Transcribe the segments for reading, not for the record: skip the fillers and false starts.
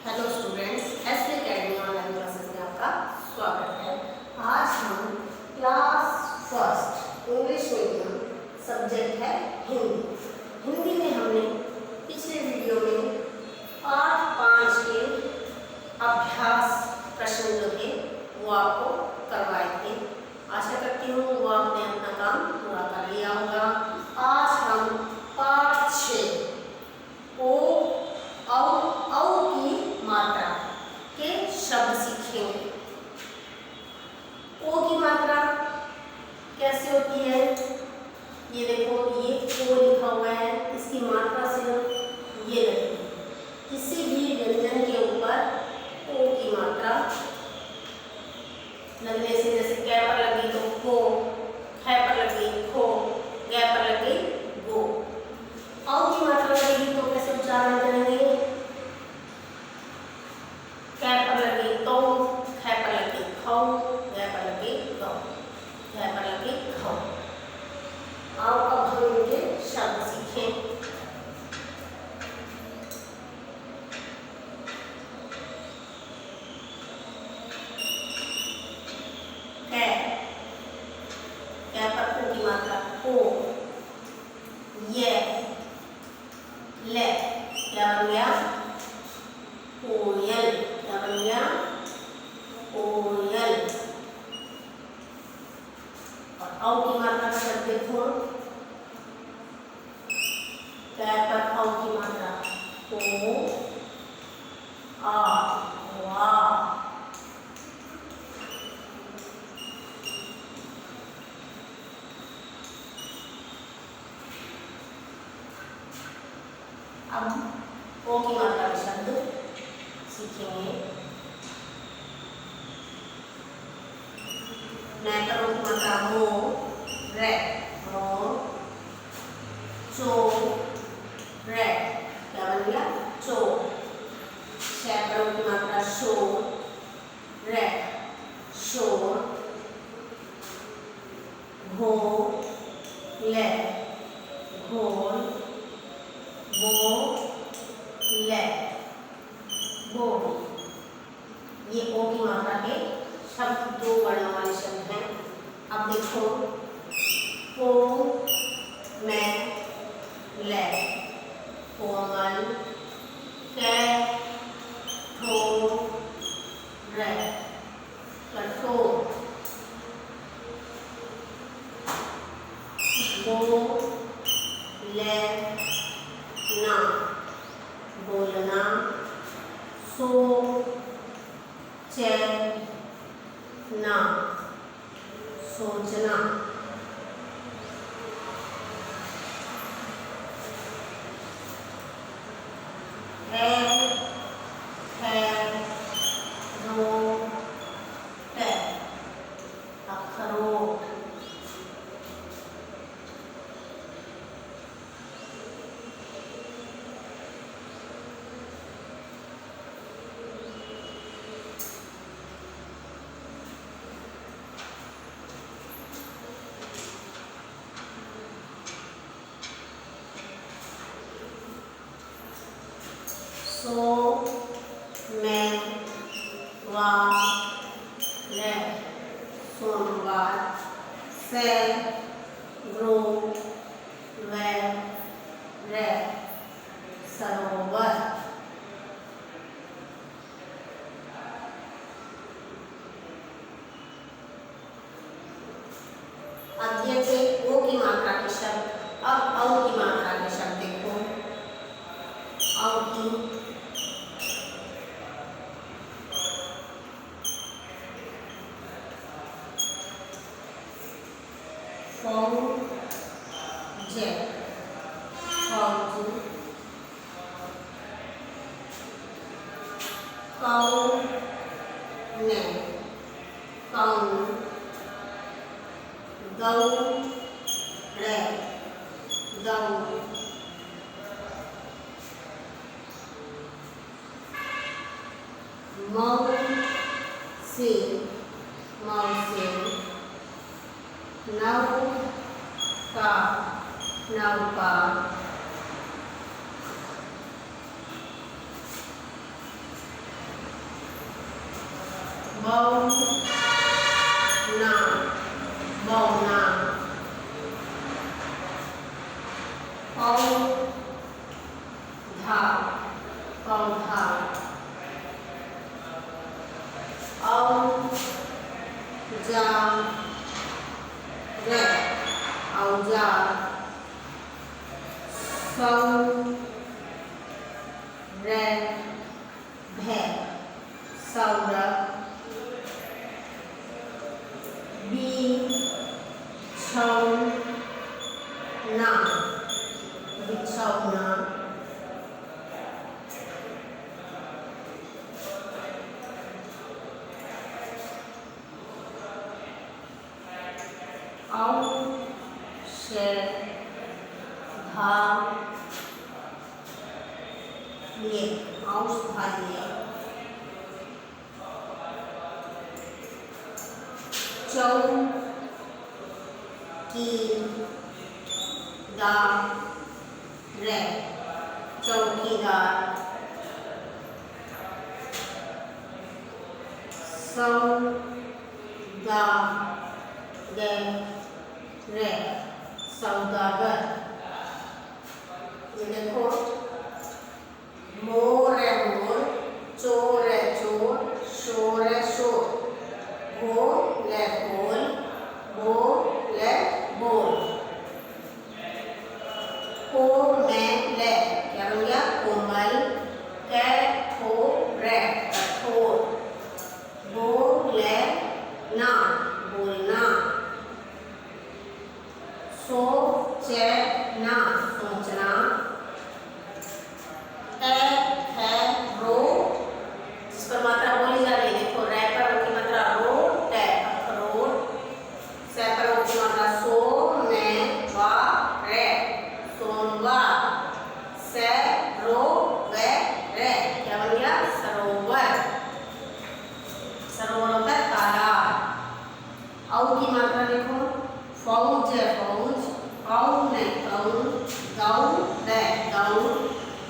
Hello students, SP academy online classes में आपका स्वागत है। आज हम class first English medium subject है हिंदी। हिंदी में हमने पिछले वीडियो में पार्ट 5 के अभ्यास प्रश्न जो थे वो आपको करवाए थे। आशा करती हूँ वो आपने अपना काम पूरा कर लिया होगा। आज हम पार्ट 6 औ की मात्रा के शब्द सीखेंगे। ओ की मात्रा कैसे होती है? ये देखो, ये ओ लिखा हुआ है, इसकी मात्रा सिर्फ ये लगेगी। किसी भी व्यंजन के ऊपर ओ की मात्रा लगने से, जैसे कै पर लगी तो को, ख पर लगी खो, ग पर लगी गो। औ की मात्रा लगेगी तो कैसे उच्चारण करेंगे? कै पर लगी तो, ख पर लगी खौ, ग पर लगी गौ, घ पर लगी खौ। आओ अब हम इनके शब्द सीखें। कै, कै पर ओ की मात्रा को, ये, ले, क्या बन गया? कोयल, क्या बन गया? कोयल। और औ की मात्रा का शब्द देखो, कै पर औ की मात्रा को, आ, वा। अब ओ की मात्रा के शब्द सीखेंगे। मैं पर ओ की मात्रा मो, रे, मो, चो, रे, क्या बन गया? चो। शे पर ओ की मात्रा शो, रे, शोर। घो, ले, घोल, गो, ले, गोल। ये ओ की मात्रा के शब्द दो वर्णों वाले शब्द हैं। अब देखो, को, मैं, ले, कोमल, कै, ठो, रे, कठोर। गो, ले, ना, बोलना। सो, चैन, ना, सोचना। है, रो, टे, अखरोट। सो, मैं, वा, ले, सोमवार। से, ग्रो, वे, रे, सरोवर। अब ये थे ओ की मात्रा के शब्द। अब औ की मात्रा के शब्द देखो। औ की फौज, फौज, कौ, ने, कौन, गौ, रे, गौ। मौसी, मौसी। नौका, नौका। बौना बौना पौधा पौधा औजार औजार सौरभ बिछौना बिछौना औषधालय चौकीदार सौदागर ये देखो मोर है मोर चोर है चोर शोर है शोर गोल है गोल बोल है बोल को में ले क्या बन गया कोमल कठोर बोलना बोलना सोचना सोचना रो जिस पर मात्रा बोली जा रही है देखो रे पर रो की मात्रा रो टे अखरोट से पर रो की मात्रा सो ने वा रे सोमवार से रो वे रे क्या बन गया सरोवर सरोवर होता है तालाब औ की मात्रा देखो फौज है फौज औ ने कौन गौ ने गौ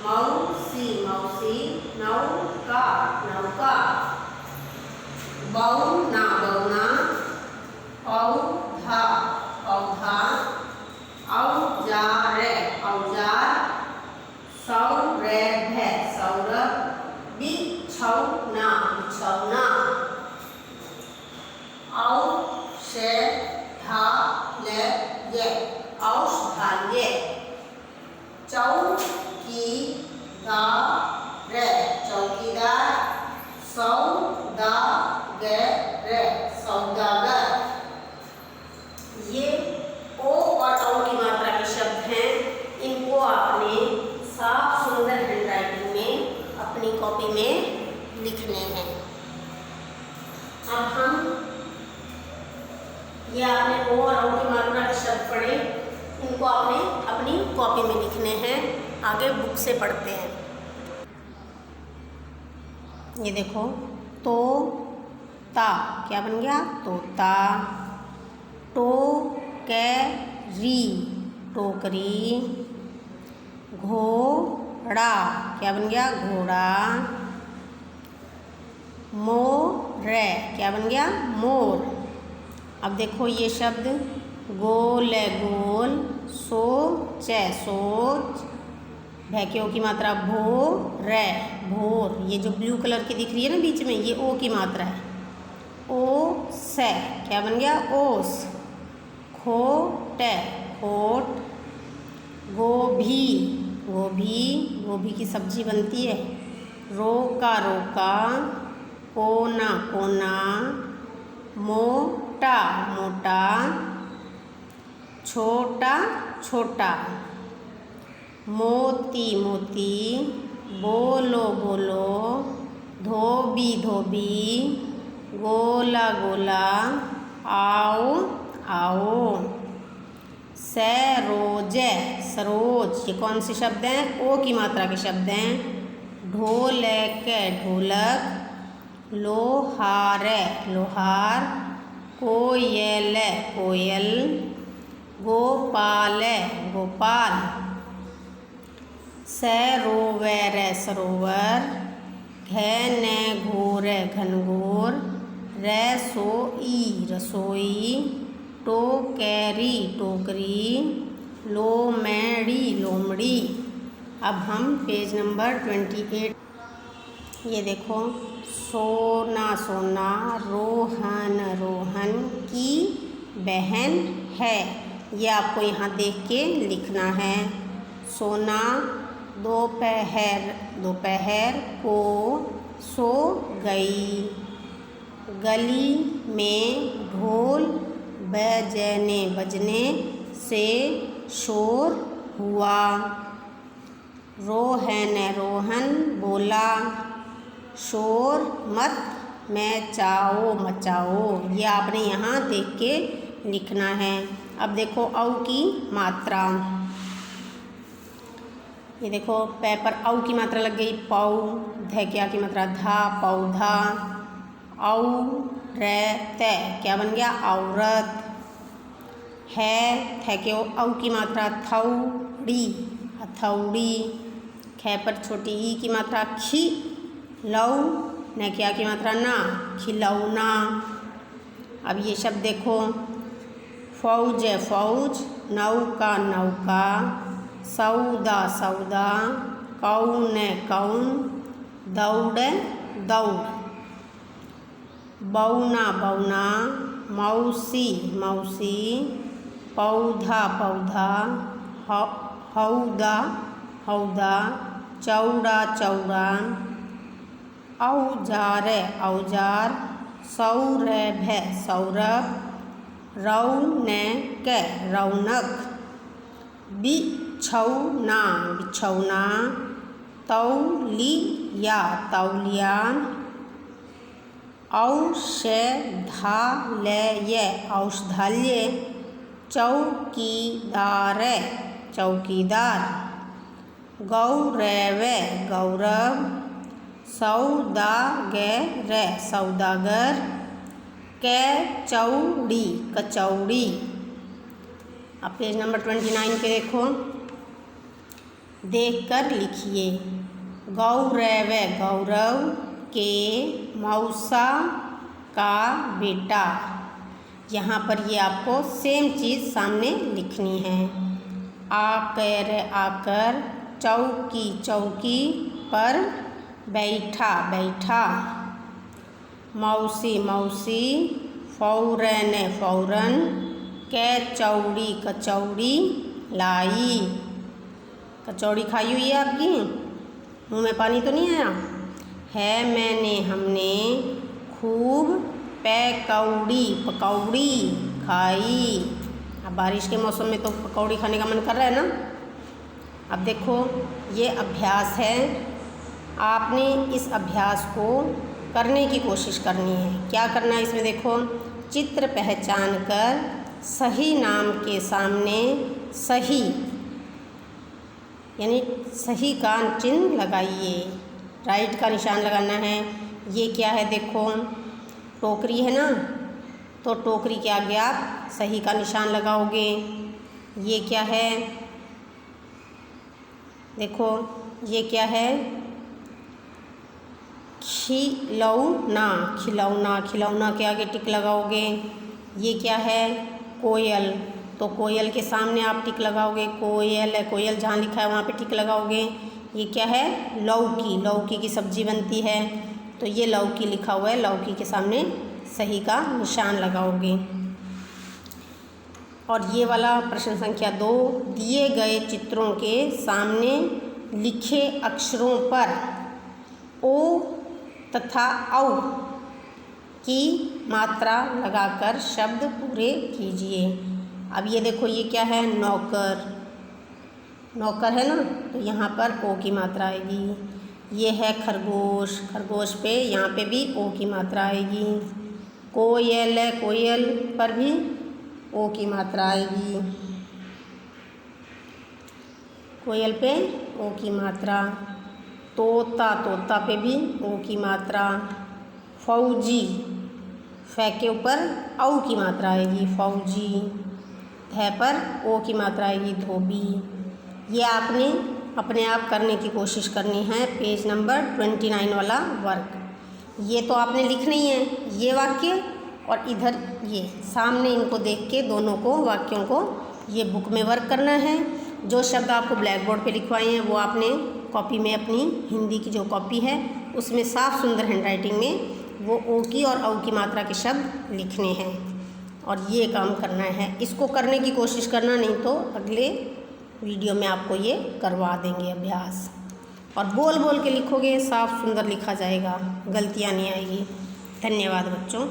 मौसी मौसी नौका नौका बौना बौना पौधा पौधा औजार औजार सौरभ सौरभ बिछौना बिछौना औषधालय चौकीदार सौदागर ये ओ और औ की मात्रा के शब्द हैं। इनको आपने साफ सुंदर हैंडराइटिंग में अपनी कॉपी में लिखने हैं। अब हम ये आपने ओ और औ की मात्रा के शब्द पढ़े, इनको आपने अपनी कॉपी में लिखने हैं। आगे बुक से पढ़ते हैं। ये देखो तो ता क्या बन गया तोता टोकरी टोकरी घोड़ा क्या बन गया घोड़ा मोर क्या बन गया मोर। अब देखो ये शब्द गोल है गोल सोच है सोच भैक्यों की मात्रा भोर भोर। ये जो ब्लू कलर की दिख रही है ना बीच में ये ओ की मात्रा है ओ से क्या बन गया ओस खोट खोट गोभी गोभी गोभी की सब्जी बनती है रोका रोका कोना कोना मोटा मोटा छोटा छोटा मोती मोती बोलो बोलो धोबी धोबी गोला गोला आओ आओ सरोज सरोज। ये कौन से शब्द हैं ओ की मात्रा के शब्द हैं ढोलक ढोलक लोहार लोहार कोयल कोयल गोपाल गोपाल सरोवर सरोवर घन घोर घनघोर रसोई रसोई, टोकरी टोकरी, लोमड़ी लोमड़ी। अब हम पेज नंबर 28, ये देखो, सोना सोना, रोहन रोहन की बहन है। ये आपको यहाँ देख के लिखना है। सोना दोपहर दोपहर को सो गई, गली में ढोल बजने बजने से शोर हुआ, रोहन रोहन बोला, शोर मत मचाओ मचाओ। ये आपने यहाँ देख के लिखना है। अब देखो औ की मात्रा, ये देखो पै पर औ की मात्रा लग गई पौ, ध क्या की मात्रा धा, पौधा, औ रहते क्या बन गया औरत, है थे के औ की मात्रा थौड़ी हथौड़ी, ख पर छोटी ई की मात्रा खी, लौ न क्या की मात्रा ना, खिलौना। अब ये शब्द देखो, फौज फौज, नौका नौका, सौदा सौदा, कौन कौन, दौड़ दौड़, बौना बौना, मौसी मौसी, पौधा पौधा, हौदा हौदा, चौड़ा चौड़ा, औजार औजार, सौरभ सौरभ, रौनक रौनक, बिछौना बिछौना, तौलिया तौलिया, औषधालय औषधालय, चौकीदार चौकीदार, गौरव गौरव, सौदागर सौदागर, कचौड़ी कचौड़ी। अब पेज नंबर 29 पे देखो, देखकर लिखिए, गौरव गौरव के मौसा का बेटा। यहाँ पर ये आपको सेम चीज़ सामने लिखनी है। आकर आकर, चौकी चौकी पर बैठा बैठा, मौसी मौसी, फौरन फौरन, कचौड़ी कचौड़ी लाई। कचौड़ी खाई हुई है आपकी, मुँह में पानी तो नहीं आया है? मैंने हमने खूब पकौड़ी पकौड़ी खाई। अब बारिश के मौसम में तो पकौड़ी खाने का मन कर रहा है ना। अब देखो ये अभ्यास है, आपने इस अभ्यास को करने की कोशिश करनी है। क्या करना है इसमें देखो, चित्र पहचान कर सही नाम के सामने सही यानी सही का चिन्ह लगाइए, राइट का निशान लगाना है। ये क्या है देखो, टोकरी है ना, तो टोकरी के आगे आप सही का निशान लगाओगे। ये क्या है देखो, ये क्या है, खिलौना खिलौना, खिलौना के आगे टिक लगाओगे। ये क्या है, कोयल, तो कोयल के सामने आप टिक लगाओगे, कोयल है, कोयल जहाँ लिखा है वहाँ पे टिक लगाओगे। ये क्या है, लौकी, लौकी की सब्जी बनती है, तो ये लौकी लिखा हुआ है, लौकी के सामने सही का निशान लगाओगे। और ये वाला प्रश्न संख्या 2, दिए गए चित्रों के सामने लिखे अक्षरों पर ओ तथा औ की मात्रा लगाकर शब्द पूरे कीजिए। अब ये देखो, ये क्या है, नौकर, नौकर है ना, तो यहाँ पर ओ की मात्रा आएगी। ये है खरगोश, खरगोश पे यहाँ पे भी ओ की मात्रा आएगी। कोयल है, कोयल पर भी ओ की मात्रा आएगी, कोयल पे ओ की मात्रा। तोता, तोता पे भी ओ की मात्रा। फौजी, फै के ऊपर औ की मात्रा आएगी, फौजी। ध पर ओ की मात्रा आएगी, धोबी। ये आपने अपने आप करने की कोशिश करनी है, पेज नंबर 29 वाला वर्क। ये तो आपने लिखना ही है, ये वाक्य और इधर ये सामने, इनको देख के दोनों को वाक्यों को ये बुक में वर्क करना है। जो शब्द आपको ब्लैक बोर्ड पे लिखवाए हैं वो आपने कॉपी में, अपनी हिंदी की जो कॉपी है उसमें साफ सुंदर हैंडराइटिंग में वो ओ की और औ की मात्रा के शब्द लिखने हैं और ये काम करना है। इसको करने की कोशिश करना, नहीं तो अगले वीडियो में आपको ये करवा देंगे अभ्यास। और बोल बोल के लिखोगे, साफ सुंदर लिखा जाएगा, गलतियाँ नहीं आएगी। धन्यवाद बच्चों।